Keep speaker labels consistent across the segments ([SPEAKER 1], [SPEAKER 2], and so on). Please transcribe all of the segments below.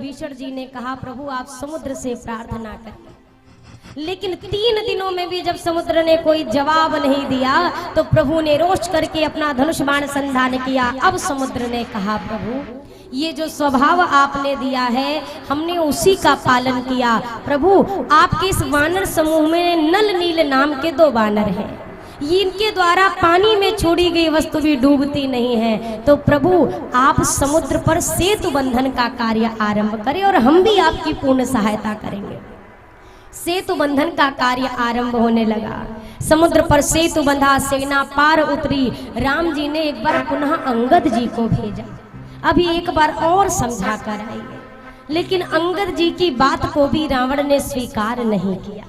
[SPEAKER 1] विभीषण जी ने कहा प्रभु आप समुद्र से प्रार्थना करें, लेकिन 3 दिनों में भी जब समुद्र ने कोई जवाब नहीं दिया तो प्रभु ने रोष करके अपना धनुष बाण संधान किया। अब समुद्र ने कहा प्रभु ये जो स्वभाव आपने दिया है हमने उसी का पालन किया। प्रभु आपके इस वानर समूह में नल नील नाम के 2 वानर हैं, इनके द्वारा पानी में छोड़ी गई वस्तु भी डूबती नहीं है, तो प्रभु आप समुद्र पर सेतु बंधन का कार्य आरंभ करें और हम भी आपकी पूर्ण सहायता करेंगे। सेतु बंधन का कार्य आरंभ होने लगा। समुद्र पर सेतु बंधा, सेना पार उतरी। राम जी ने एक बार पुनः अंगद जी को भेजा, अभी एक बार और समझा कर आइए, लेकिन अंगद जी की बात को भी रावण ने स्वीकार नहीं किया।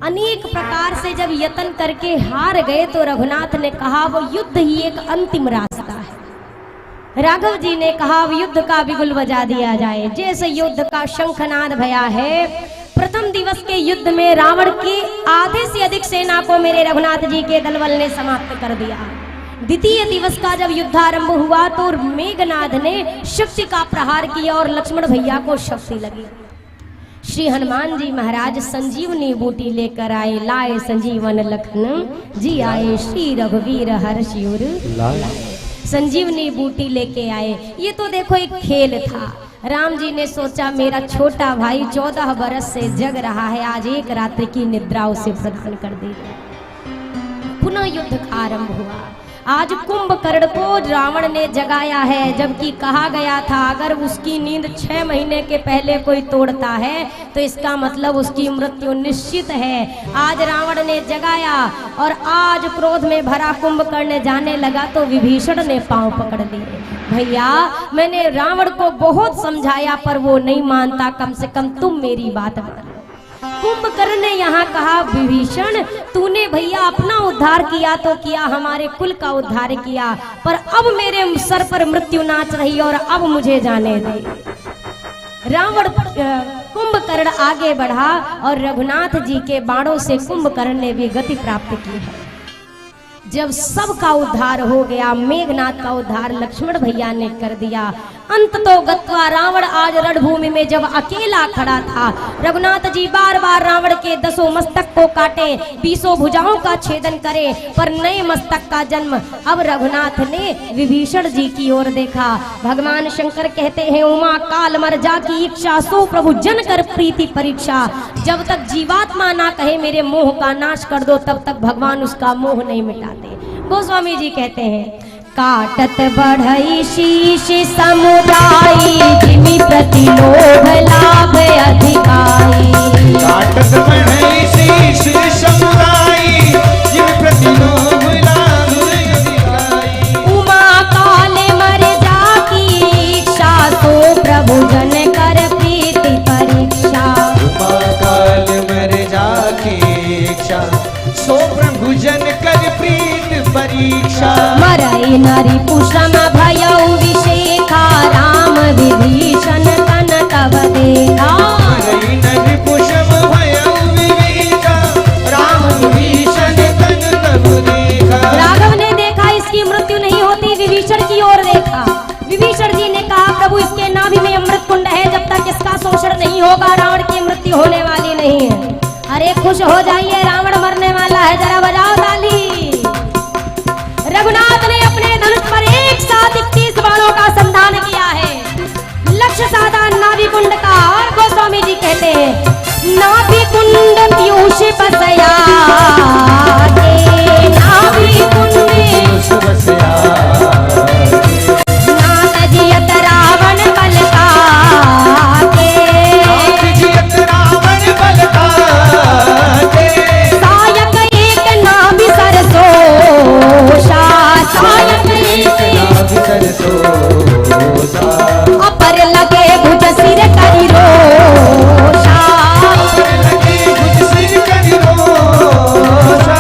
[SPEAKER 1] अनेक प्रकार से जब यत्न करके हार गए तो रघुनाथ ने कहा वो युद्ध ही एक अंतिम रास्ता है। राघव जी ने कहा वो युद्ध का बिगुल बजा दिया जाए। जैसे युद्ध का शंखनाद भया है, प्रथम दिवस के युद्ध में रावण की आधे से अधिक सेना को मेरे रघुनाथ जी के दलबल ने समाप्त कर दिया। द्वितीय दिवस का जब युद्ध आरंभ हुआ तो मेघनाद ने शक्ति का प्रहार किया और लक्ष्मण भैया को शक्ति लगी। श्री हनुमान जी महाराज संजीवनी बूटी लेकर आए, लाए संजीवन लखन जी आए, श्री रघुवीर हर्षि उर लाए। संजीवनी बूटी लेके आए। ये तो देखो एक खेल था। राम जी ने सोचा मेरा छोटा भाई 14 बरस से जग रहा है, आज एक रात्रि की निद्रा उसे प्रदान कर दी। पुनः युद्ध का आरंभ हुआ। आज कुंभकर्ण को रावण ने जगाया है, जबकि कहा गया था अगर उसकी नींद 6 महीने के पहले कोई तोड़ता है तो इसका मतलब उसकी मृत्यु निश्चित है। आज रावण ने जगाया और आज क्रोध में भरा कुंभकर्ण जाने लगा तो विभीषण ने पांव पकड़ लिए। भैया मैंने रावण को बहुत समझाया पर वो नहीं मानता, कम से कम तुम मेरी बात मानो। कुंभकर्ण ने यहाँ कहा विभीषण तूने भैया अपना उद्धार किया तो किया, हमारे कुल का उद्धार किया, पर अब मेरे सर पर मृत्यु नाच रही और अब मुझे जाने दे। रावण कुंभकर्ण आगे बढ़ा और रघुनाथ जी के बाणों से कुंभकर्ण ने भी गति प्राप्त की है। जब सबका उद्धार हो गया, मेघनाथ का उद्धार लक्ष्मण भैया ने कर दिया। अंत तो गत्वा रावण आज रणभूमि में जब अकेला खड़ा था, रघुनाथ जी बार बार रावण के 10 मस्तक को काटे, 20 भुजाओं का छेदन करे, पर नए मस्तक का जन्म। अब रघुनाथ ने विभीषण जी की ओर देखा। भगवान शंकर कहते हैं उमा काल मर जा की इच्छा, सो प्रभु जन कर प्रीति परीक्षा। जब तक जीवात्मा ना कहे मेरे मोह का नाश कर दो, तब तक भगवान उसका मोह नहीं मिटाते। गोस्वामी जी कहते हैं काटत बढ़ई शीश समुदायी, जिमि प्रति लोभ लाभ अधिकाई।
[SPEAKER 2] काटत बढ़ई शीश समुदायी, जिमि प्रति लोभ लाभ अधिकाई।
[SPEAKER 1] उमा काल मर जाकी इच्छा, सो प्रभु जन कर प्रीति परीक्षा।
[SPEAKER 2] उमा काल मर जाकी इच्छा, सो प्रभु जन कर प्रीति परीक्षा।
[SPEAKER 1] मरई नरि पुषम भयउ विशेखा, राम विभीषण तन तब देखा।
[SPEAKER 2] मरई नरि पुषम भयउ विशेखा, राम विभीषण तन तब देखा।
[SPEAKER 1] राघव ने देखा इसकी मृत्यु नहीं होती, विभीषण की ओर देखा। विभीषण जी ने कहा प्रभु इसके नाभि में अमृत कुंड है, जब तक इसका शोषण नहीं होगा रावण की मृत्यु होने वाली नहीं है। अरे खुश हो जाइए, रावण मरने वाला है, जरा बजाओ ताली। रघुनाथ ने अपने धनुष पर एक साथ 21 बाणों का संधान किया है। लक्ष्य साधा नाभि कुंड का। और गोस्वामी जी कहते हैं नाभि कुंड पीयूष बसया, नाभि कुंड
[SPEAKER 2] पीयूष बसया,
[SPEAKER 1] नाथ जियत रावण बल का के,
[SPEAKER 2] नाथ जियत रावण बल का के।
[SPEAKER 1] सायक एक नाभि सरसोषा, सायक एक
[SPEAKER 2] नाभि सरसोषा।
[SPEAKER 1] अपर लगे भुज सिर करी रोषा,
[SPEAKER 2] अपर लगे भुज सिर करी रोषा।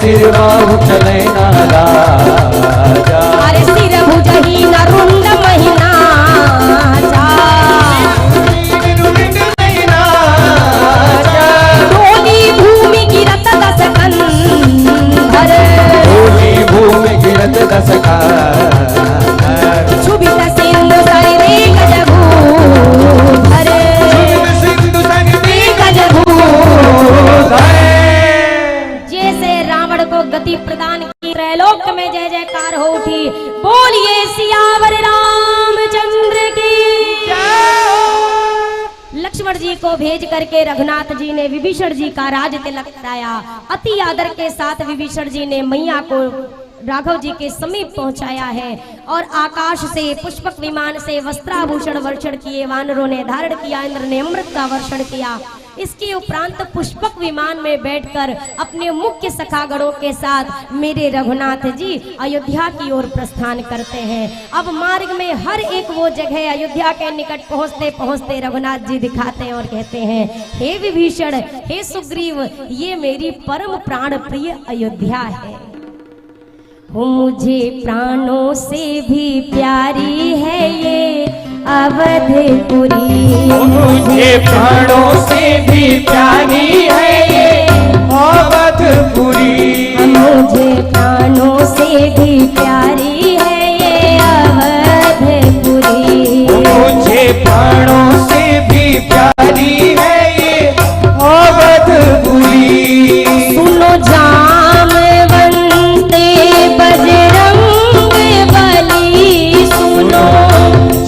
[SPEAKER 2] सिर बाहु चले ना राजा।
[SPEAKER 1] अरे सिर भुजही न रुंड महीना जा, डोली भूमि गिरत दस कंधर,
[SPEAKER 2] डोली भूमि गिरत दस कंधर,
[SPEAKER 1] क्षुभित सिंधु सरिते गजभूधर,
[SPEAKER 2] सिंधु सरिते
[SPEAKER 1] गजभूधर। जैसे रावण को गति प्रदान की, त्रैलोक में जय जयकार हो उठी। बोलिए सियावर रामचंद्र की। लक्ष्मण जी को भेज करके रघुनाथ जी ने विभीषण जी का राज तिलक कराया। अति आदर के साथ विभीषण जी ने मैया को राघव जी के समीप पहुंचाया है और आकाश से पुष्पक विमान से वस्त्राभूषण वर्षण किए, वानरों ने धारण किया, इंद्र ने अमृत का वर्षण किया। इसके उपरांत पुष्पक विमान में बैठकर अपने मुख्य सखागणों के साथ मेरे रघुनाथ जी अयोध्या की ओर प्रस्थान करते हैं। अब मार्ग में हर एक वो जगह अयोध्या के निकट पहुंचते पहुंचते रघुनाथ जी दिखाते हैं और कहते हैं, हे विभीषण, हे सुग्रीव, ये मेरी परम प्राण प्रिय अयोध्या है। मुझे प्राणों से भी प्यारी है ये अवधपुरी,
[SPEAKER 2] मुझे प्राणों से भी प्यारी है ये अवधपुरी,
[SPEAKER 1] मुझे प्राणों से भी प्यारी है ये अवधपुरी,
[SPEAKER 2] मुझे प्राणों से भी प्यारी है ये अवधपुरी।
[SPEAKER 1] सुनो जामवंते बजरंग बली, सुनो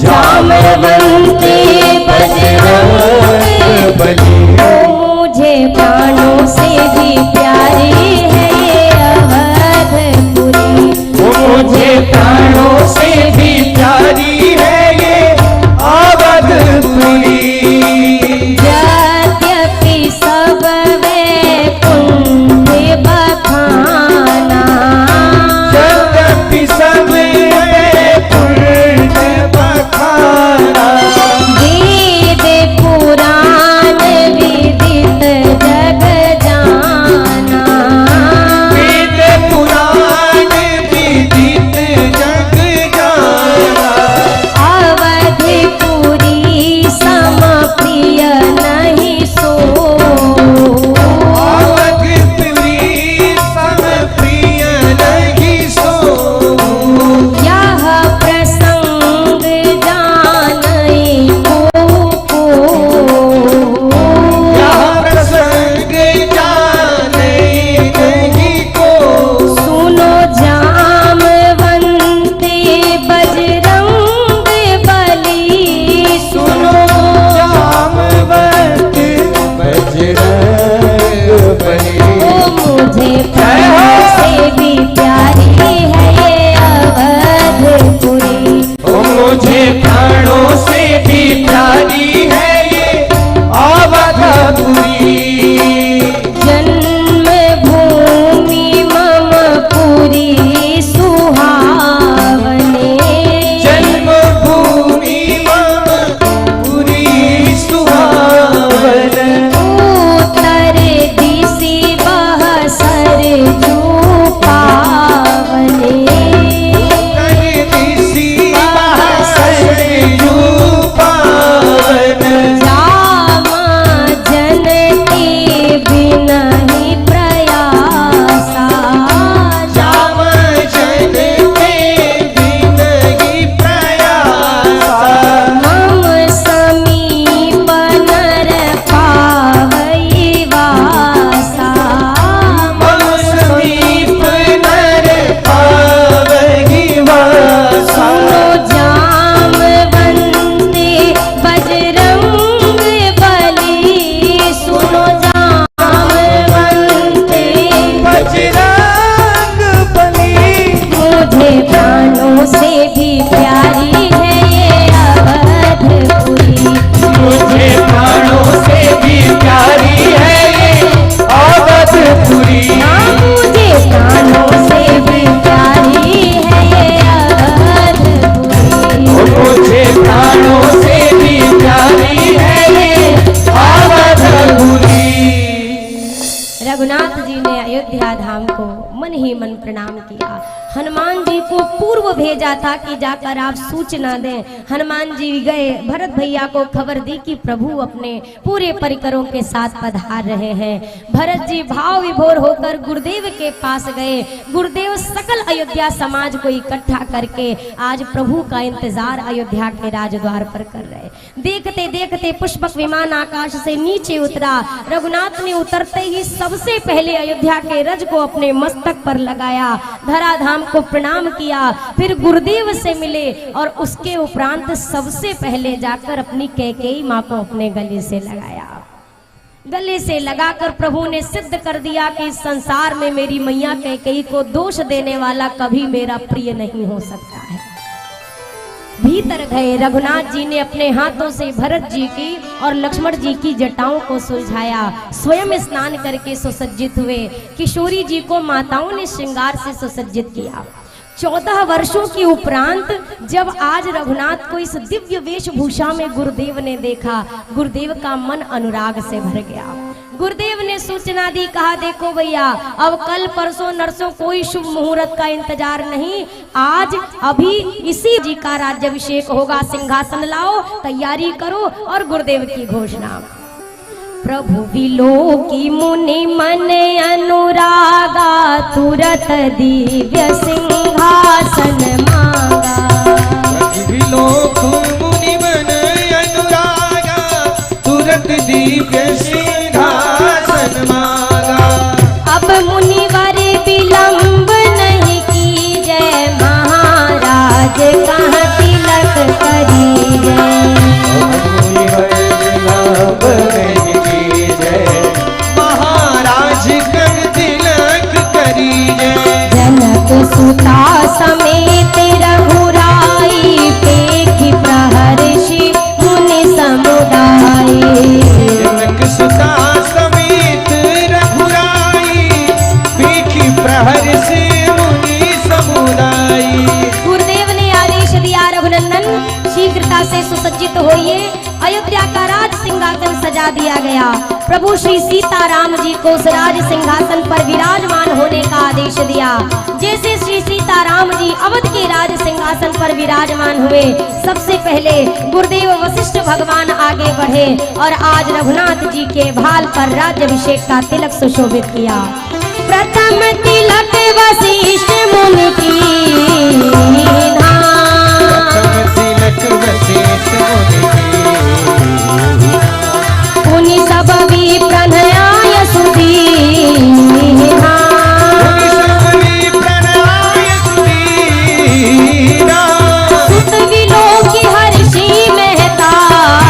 [SPEAKER 1] जामवंते बजरंग बली, मुझे प्राणों से भी प्यार रघुनाथ जी ने अयोध्या धाम को मन ही मन प्रणाम किया। हनुमान जी को पूर्व भेजा था कि जाकर आप सूचना दें। हनुमान जी गए, भरत भैया को खबर दी कि प्रभु अपने पूरे परिकरों के साथ पधार रहे हैं। भरत जी भाव विभोर होकर गुरुदेव के पास गए। गुरुदेव सकल अयोध्या समाज को इकट्ठा करके आज प्रभु का इंतजार अयोध्या के राजद्वार पर कर रहे। देखते देखते पुष्पक विमान आकाश से नीचे उतरा। रघुनाथ ने उतरते ही सबसे पहले अयोध्या के रज को अपने मस्तक पर लगाया, धराधाम को प्रणाम किया, फिर गुरुदेव से मिले और उसके उपरांत सबसे पहले जाकर अपनी कैकेयी माँ को अपने गले से लगाया। गले से लगाकर प्रभु ने सिद्ध कर दिया कि इस संसार में मेरी मैया कैकेयी को दोष देने वाला कभी मेरा प्रिय नहीं हो सकता है। भीतर गए, रघुनाथ जी ने अपने हाथों से भरत जी की और लक्ष्मण जी की जटाओं को सुलझाया। स्वयं स्नान करके सुसज्जित हुए। किशोरी जी को माताओं ने श्रृंगार से सुसज्जित किया। 14 वर्षों के उपरांत जब आज रघुनाथ को इस दिव्य वेशभूषा में गुरुदेव ने देखा, गुरुदेव का मन अनुराग से भर गया। गुरुदेव ने सूचना दी, कहा देखो भैया, अब कल परसों नरसों कोई शुभ मुहूर्त का इंतजार नहीं, आज अभी इसी जी का राज्याभिषेक होगा, सिंहासन लाओ, तैयारी करो। और गुरुदेव की घोषणा, प्रभु विलोकी मुनि मन अनुरागा, तुरत दिव्य सिंहासन मांगा।
[SPEAKER 2] विलोक मुनि मन अनुरागा, तुरत दिव्य सिंहासन मांगा।
[SPEAKER 1] अब मुनिवर विलंब नहीं कीजै, महाराज कहाँ तिलक करीजै।
[SPEAKER 2] मुनिवर विलंब नहीं कीजै, महाराज कहाँ तिलक करीजै।
[SPEAKER 1] जनक सुता समेत रघुराई, पेखि प्रहर्षि मुनि समुदाय।
[SPEAKER 2] जनक सुता समेत रघुराई, पेखि प्रहर्षि मुनि समुदाय।
[SPEAKER 1] गुरुदेव ने आदेश दिया, रघुनंदन शीघ्रता से सुसज्जित होइए। अयोध्या का राज सिंहासन सजा दिया गया। प्रभु श्री सीताराम जी को उस राज सिंहासन पर विराजमान होने का आदेश दिया। जैसे श्री सीताराम जी अवध के राज सिंहासन पर विराजमान हुए, सबसे पहले गुरुदेव वशिष्ठ भगवान आगे बढ़े और आज रघुनाथ जी के भाल पर राज्याभिषेक का तिलक सुशोभित किया। प्रथम तिलक वशिष्ठ मुनि कीन्हा,
[SPEAKER 2] तिलक वशिष्ठ मुनि
[SPEAKER 1] मुनि सब विप्रनयाय सुदीन्हा। सुत विलोकी हर्षि महतारी,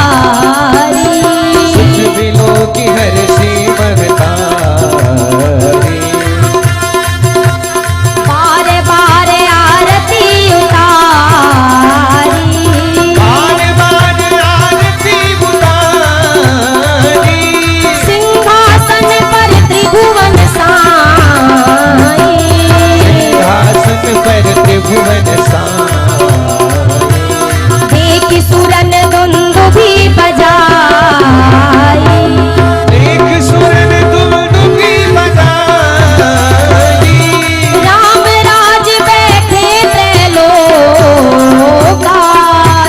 [SPEAKER 2] विलोकी हर्षि महतारी।
[SPEAKER 1] बारे बारे आरती उतारी,
[SPEAKER 2] बारे बारे आरती उतारी।
[SPEAKER 1] सिंहासन पर त्रिभुवन साई,
[SPEAKER 2] सिंहासन पर त्रिभुवन साई।
[SPEAKER 1] देखि सुरन दुंदुभि बजाई,
[SPEAKER 2] देख सुरन दुंदुभि बजाई।
[SPEAKER 1] राम राज बैठे त्रैलोका।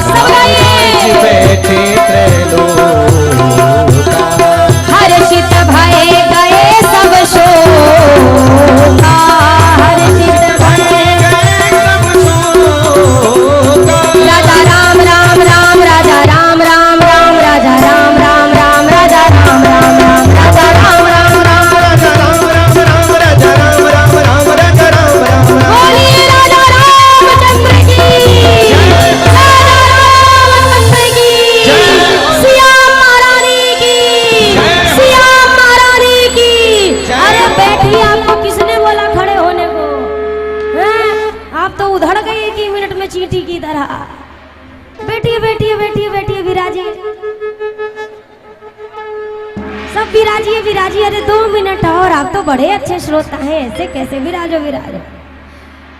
[SPEAKER 1] सब गाइए।
[SPEAKER 2] बैठे त्रैलोका।
[SPEAKER 1] हर्षित भय गए सब शोका, हर्षित भय
[SPEAKER 2] सब शोका।
[SPEAKER 1] राजा राम राम राम, राजा राम राम राम, राजा राम राम राम, राजा राम राम राम, राजा राम राम राम।
[SPEAKER 2] राजा राम राम राम, राजा राम राम राम, राजा राम राम राम।
[SPEAKER 1] बोलिए राजा रामचंद्र की, राजा रामचंद्र की, सिया महारानी की, सिया महारानी की। अरे बैठिए, आपको किसने बोला खड़े होने को? हैं? आप तो उधड़ गए 1 मिनट में चींटी की तरह। बैठिए बैठिए बैठिए बैठिए, विराजिए, सब विराजिए विराजिए। अरे 2 मिनट और, आप तो बड़े अच्छे श्रोता हैं, ऐसे कैसे? विराजो विराजो।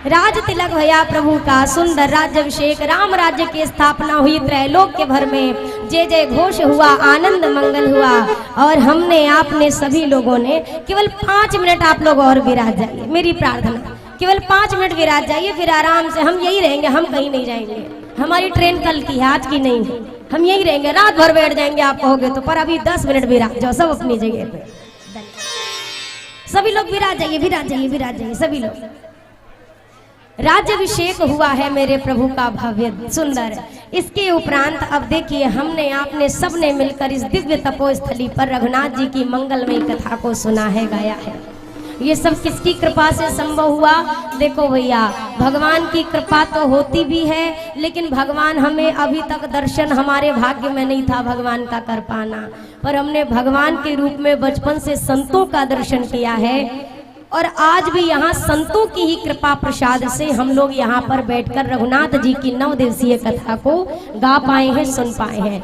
[SPEAKER 1] राज तिलक भया प्रभु का, सुंदर राज्यभिषेक, राम राज्य की स्थापना हुई, त्रैलोक के भर में जय जय घोष हुआ, आनंद मंगल हुआ। और हमने आपने सभी लोगों ने केवल 5 मिनट आप लोग और विराज जाइए, मेरी प्रार्थना, केवल 5 मिनट विराज जाइए, फिर आराम से हम यही रहेंगे, हम कहीं नहीं जाएंगे। हमारी ट्रेन कल की है, आज की नहीं है, हम यही रहेंगे, रात भर बैठ जाएंगे आप कहोगे तो, पर अभी 10 मिनट विराज जाओ सब अपनी जगह पे। सभी लोग विराज जाइए, विराज जाइए, विराज जाइए सभी लोग। राज्यभिषेक हुआ है मेरे प्रभु का भव्य सुंदर। इसके उपरांत अब देखिए हमने आपने सबने मिलकर इस दिव्य तपोस्थली पर रघुनाथ जी की मंगलमयी कथा को सुना है, गाया है। ये सब किसकी कृपा से संभव हुआ? देखो भैया, भगवान की कृपा तो होती भी है, लेकिन भगवान हमें अभी तक दर्शन हमारे भाग्य में नहीं था भगवान का कर पाना, पर हमने भगवान के रूप में बचपन से संतों का दर्शन किया है। और आज भी यहाँ संतों की ही कृपा प्रसाद से हम लोग यहाँ पर बैठकर रघुनाथ जी की 9 दिवसीय कथा को गा पाए हैं, सुन पाए हैं।